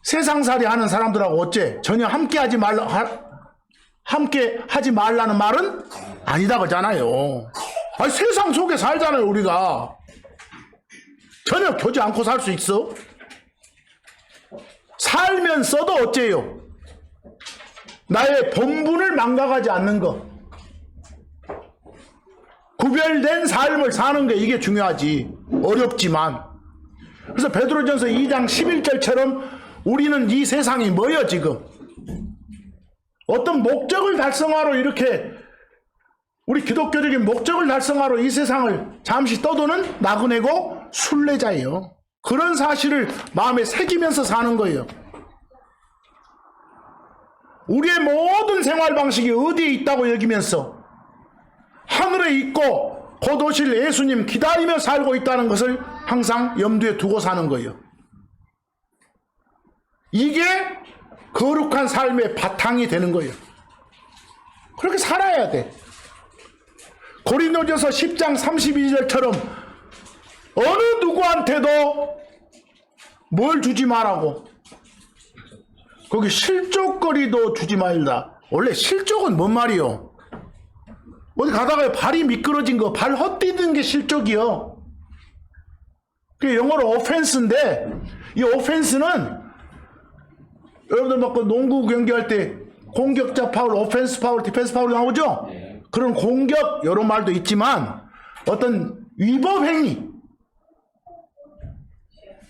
S1: 세상살이 하는 사람들하고 어째 전혀 함께 하지 말라는 말은 아니다 그러잖아요. 세상 속에 살잖아요. 우리가 전혀 교제 않고 살 수 있어? 살면서도 어째요? 나의 본분을 망각하지 않는 것, 구별된 삶을 사는 게 이게 중요하지. 어렵지만. 그래서 베드로전서 2장 11절처럼 우리는 이 세상이 뭐여 지금? 어떤 목적을 달성하러 이렇게 우리 기독교적인 목적을 달성하러 이 세상을 잠시 떠도는 나그네고 순례자예요. 그런 사실을 마음에 새기면서 사는 거예요. 우리의 모든 생활 방식이 어디에 있다고 여기면서 하늘에 있고 곧 오실 예수님 기다리며 살고 있다는 것을 항상 염두에 두고 사는 거예요. 이게 거룩한 삶의 바탕이 되는 거예요. 그렇게 살아야 돼. 고린도전서 10장 32절처럼 어느 누구한테도 뭘 주지 말라고. 거기 실족거리도 주지 말라. 원래 실족은 뭔 말이요? 어디 가다가 발이 미끄러진 거, 발 헛디딘 게 실족이요. 그게 영어로 오펜스인데, 이 오펜스는 여러분들 막 그 농구 경기할 때 공격자 파울, 오펜스 파울, 디펜스 파울 나오죠? 그런 공격 이런 말도 있지만 어떤 위법 행위,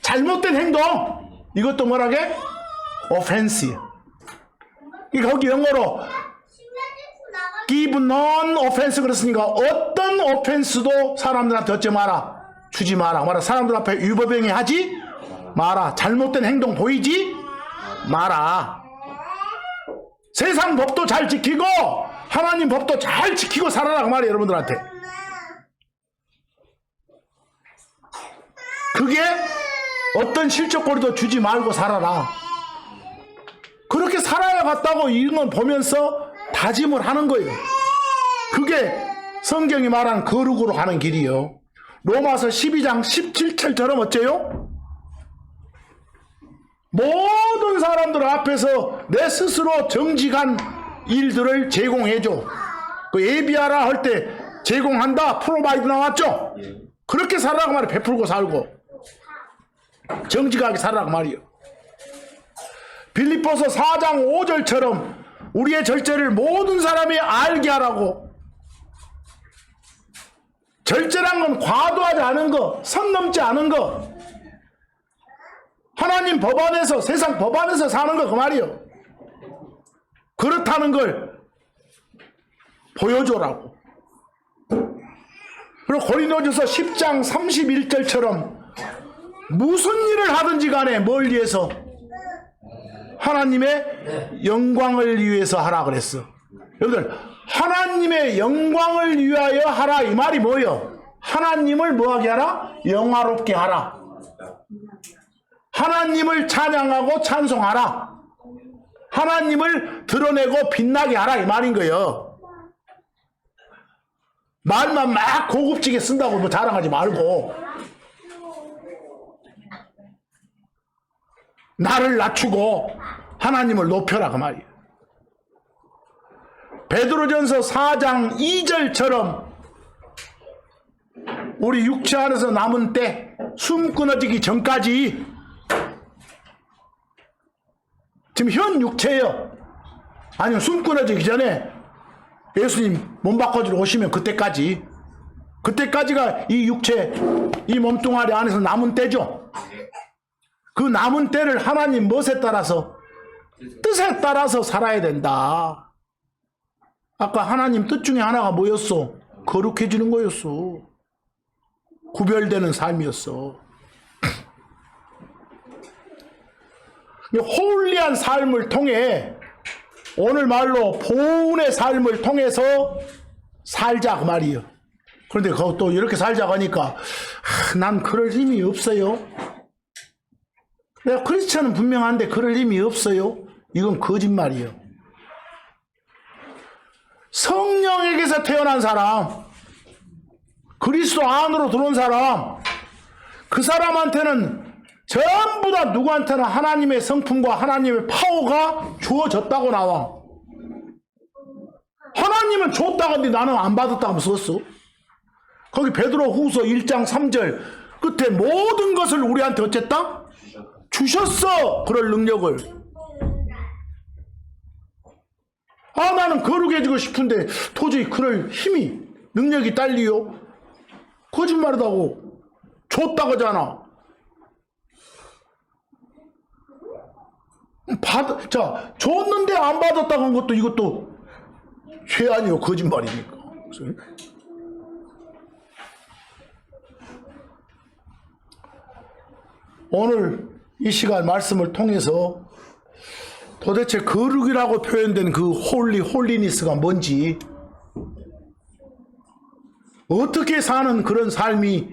S1: 잘못된 행동, 이것도 뭐라게? 오펜스. 거기 영어로 give non offense 그랬으니까 어떤 오펜스도 사람들한테 어찌 마라, 주지 마라. 사람들 앞에 위법 행위 하지 마라. 잘못된 행동 보이지 마라. 세상 법도 잘 지키고 하나님 법도 잘 지키고 살아라 그 말이에요. 여러분들한테. 그게 어떤 실적거리도 주지 말고 살아라. 그렇게 살아야겠다고 이런 보면서 다짐을 하는 거예요. 그게 성경이 말한 거룩으로 가는 길이요. 로마서 12장 17절처럼 어째요? 모든 사람들 앞에서 내 스스로 정직한 일들을 제공해줘. 그 예비하라 할 때 제공한다. 프로바이드 나왔죠? 그렇게 살아라고 말이에요. 베풀고 살고 정직하게 살아라고 말이에요. 빌립보서 4장 5절처럼 우리의 절제를 모든 사람이 알게 하라고. 절제란 건 과도하지 않은 거, 선 넘지 않은 거, 하나님 법 안에서, 세상 법 안에서 사는 거 그 말이요. 그렇다는 걸 보여줘라고. 그리고 고린도전서 10장 31절처럼 무슨 일을 하든지 간에 뭘 위해서? 하나님의 영광을 위해서 하라 그랬어. 여러분들, 하나님의 영광을 위하여 하라 이 말이 뭐예요? 하나님을 뭐하게 하라? 영화롭게 하라. 하나님을 찬양하고 찬송하라. 하나님을 드러내고 빛나게 하라 이 말인 거예요. 말만 막 고급지게 쓴다고 뭐 자랑하지 말고 나를 낮추고 하나님을 높여라 그 말이에요. 베드로전서 4장 2절처럼 우리 육체 안에서 남은 때 숨 끊어지기 전까지 지금 현 육체예요. 아니면 숨 끊어지기 전에 예수님 몸 바꿔주러 오시면 그때까지가 이 육체 이 몸뚱아리 안에서 남은 때죠. 그 남은 때를 하나님 멋에 따라서 뜻에 따라서 살아야 된다. 아까 하나님 뜻 중에 하나가 뭐였어? 거룩해지는 거였어. 구별되는 삶이었어. 홀리한 삶을 통해 오늘 말로 보은의 삶을 통해서 살자 그 말이에요. 그런데 그것도 이렇게 살자고 하니까 난 그럴 힘이 없어요. 내가 크리스천은 분명한데 그럴 힘이 없어요. 이건 거짓말이에요. 성령에게서 태어난 사람, 그리스도 안으로 들어온 사람, 그 사람한테는 전부 다 누구한테나 하나님의 성품과 하나님의 파워가 주어졌다고 나와. 하나님은 줬다고 하는데 나는 안 받았다고 썼어. 거기 베드로 후서 1장 3절 끝에 모든 것을 우리한테 어쨌다? 주셨어. 그럴 능력을. 나는 거룩해지고 싶은데 도저히 그럴 힘이 능력이 딸리요. 거짓말이다고. 줬다고 하잖아. 자, 줬는데 안 받았다고 한 것도 이것도 죄 아니요. 거짓말이니까. 오늘 이 시간 말씀을 통해서 도대체 거룩이라고 표현된 그 홀리니스가 뭔지, 어떻게 사는 그런 삶이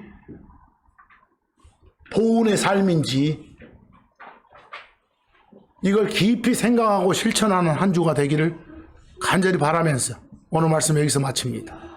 S1: 보은의 삶인지 이걸 깊이 생각하고 실천하는 한 주가 되기를 간절히 바라면서 오늘 말씀 여기서 마칩니다.